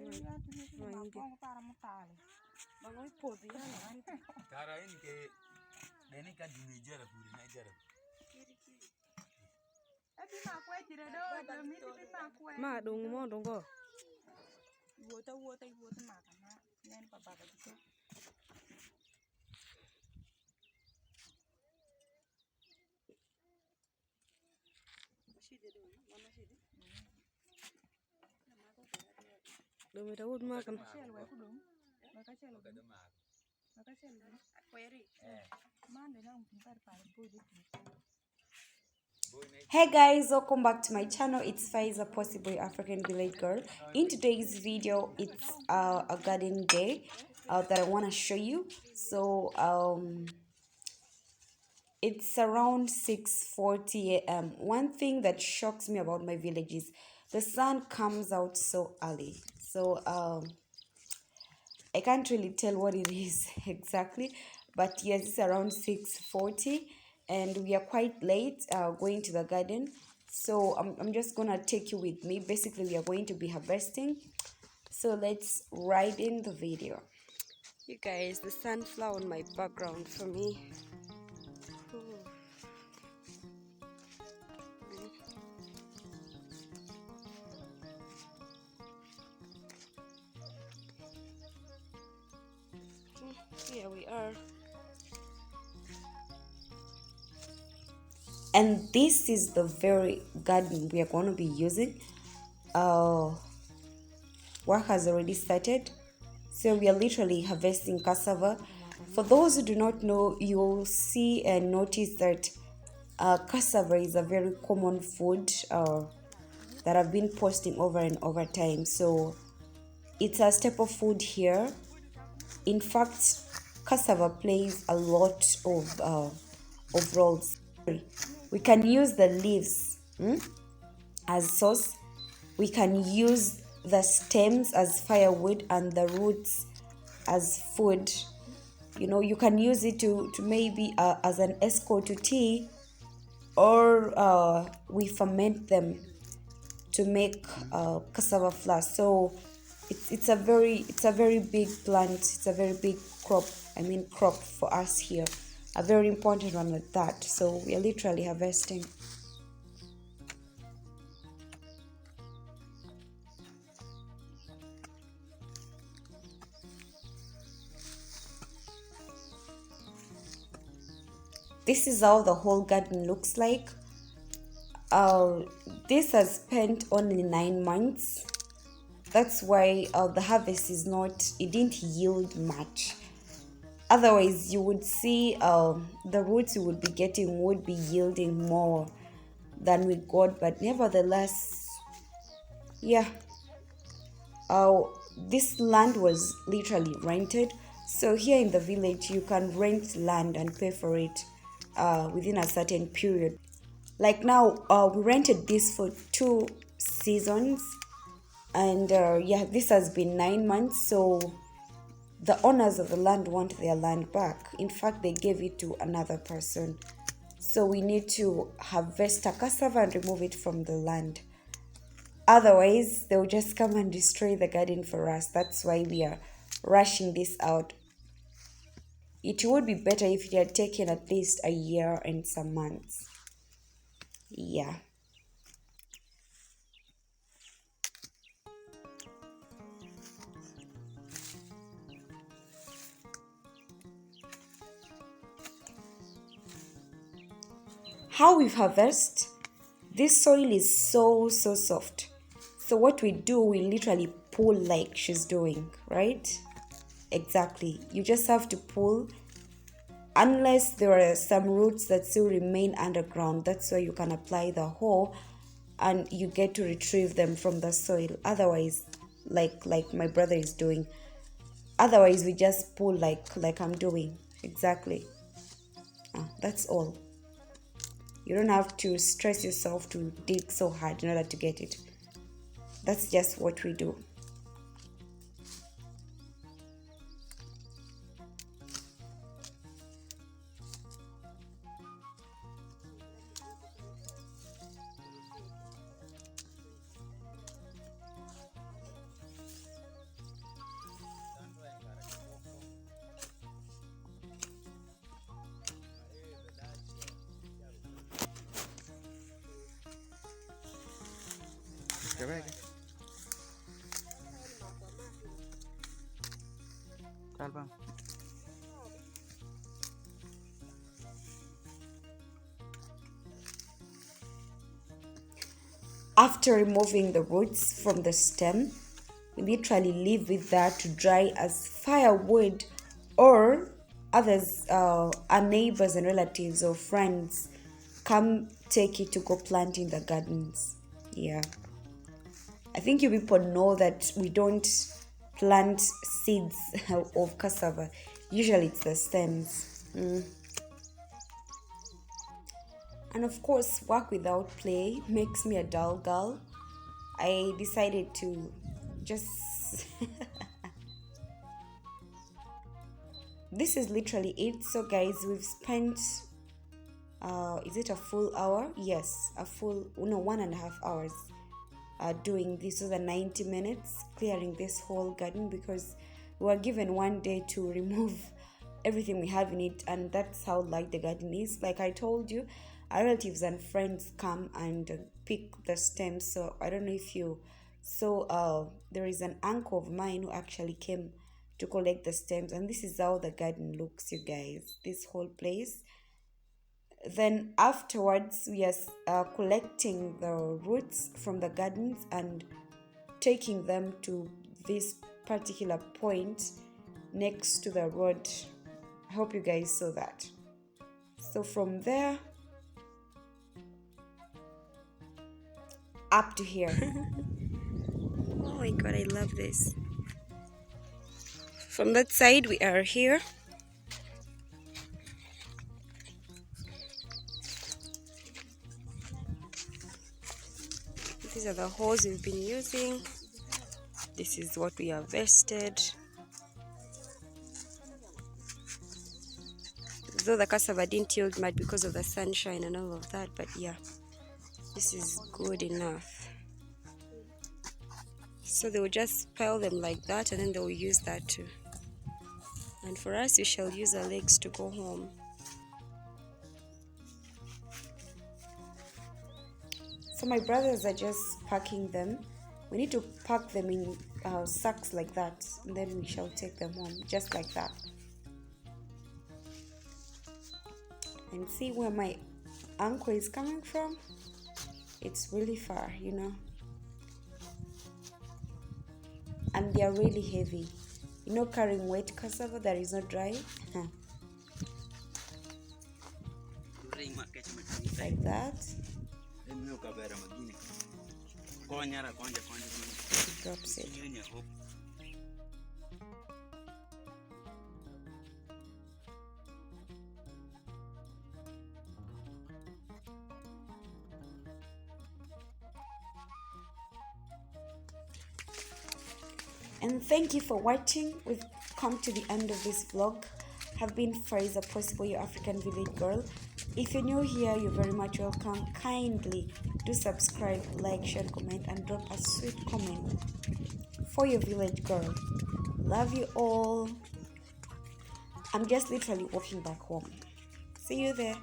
Ma dong mo dong go. Dong ita wood ma kan. Hey guys, welcome back to my channel. It's Faiza Possible African Village Girl. In today's video, it's a garden day that I want to show you. So it's around 6:40 a.m. One thing that shocks me about my village is the sun comes out so early. So I can't really tell what it is exactly, but yes, it's around 6:40 and we are quite late going to the garden. So I'm just gonna take you with me. Basically, we are going to be harvesting. So let's ride in the video. You guys, the sunflower on my background for me. Here we are. And this is the very garden we are going to be using. Work has already started. So we are literally harvesting cassava. For those who do not know, you'll see and notice that cassava is a very common food that I've been posting over and over time. So it's a staple food here. In fact, cassava plays a lot of roles. We can use the leaves as sauce. We can use the stems as firewood and the roots as food. You know, you can use it to maybe as an escort to tea, or we ferment them to make cassava flour. So it's a very big plant. It's a very big crop. Crop for us here, a very important one at that. So we are literally harvesting. This is how the whole garden looks like. This has spent only 9 months. That's why the harvest is not, it didn't yield much. Otherwise, you would see the roots you would be getting would be yielding more than we got, but nevertheless, yeah. This land was literally rented. So here in the village, you can rent land and pay for it within a certain period. Like now, we rented this for 2 seasons, and yeah, this has been 9 months. So the owners of the land want their land back. In fact, they gave it to another person. So we need to harvest a cassava and remove it from the land. Otherwise, they'll just come and destroy the garden for us. That's why we are rushing this out. It would be better if it had taken at least a year and some months. Yeah. How we harvest, this soil is so soft. So what we do, we literally pull like she's doing, right? Exactly. You just have to pull, unless there are some roots that still remain underground. That's why you can apply the hoe and you get to retrieve them from the soil. Otherwise, like my brother is doing, otherwise we just pull like I'm doing. Exactly. That's all. You don't have to stress yourself to dig so hard in order to get it. That's just what we do. Weke. Kalbang. After removing the roots from the stem, we literally leave it there to dry as firewood, or others, our neighbors and relatives or friends, come take it to go plant in the gardens. Yeah, I think you people know that we don't plant seeds of cassava. Usually it's the stems. And of course, work without play makes me a dull girl. I decided to just this is literally it. So guys, we've spent is it a full hour? Yes, a full, no, 1.5 hours doing this. So the 90 minutes clearing this whole garden, because we were given one day to remove everything we have in it, and that's how light the garden is. Like I told you, our relatives and friends come and pick the stems. So I don't know if you saw, there is an uncle of mine who actually came to collect the stems, and this is how the garden looks, you guys, this whole place. Then afterwards, we are collecting the roots from the gardens and taking them to this particular point next to the road. I hope you guys saw that. So from there up to here. Oh my god, I love this. From that side, we are here. These are the hoes we've been using. This is what we harvested. Though the cassava didn't yield much because of the sunshine and all of that, but yeah, this is good enough. So they will just pile them like that, and then they will use that too. And for us, we shall use our legs to go home. So my brothers are just packing them. We need to pack them in sacks like that, and then we shall take them home just like that. And see where my uncle is coming from. It's really far, you know. And they are really heavy. You know, carrying wet cassava that is not dry. Like that. Drops it. And thank you for watching. We've come to the end of this vlog. Have been Faiza Possible, your African village girl. If you're new here, you're very much welcome. Kindly do subscribe, like, share, comment, and drop a sweet comment for your village girl. Love you all. I'm just literally walking back home. See you there.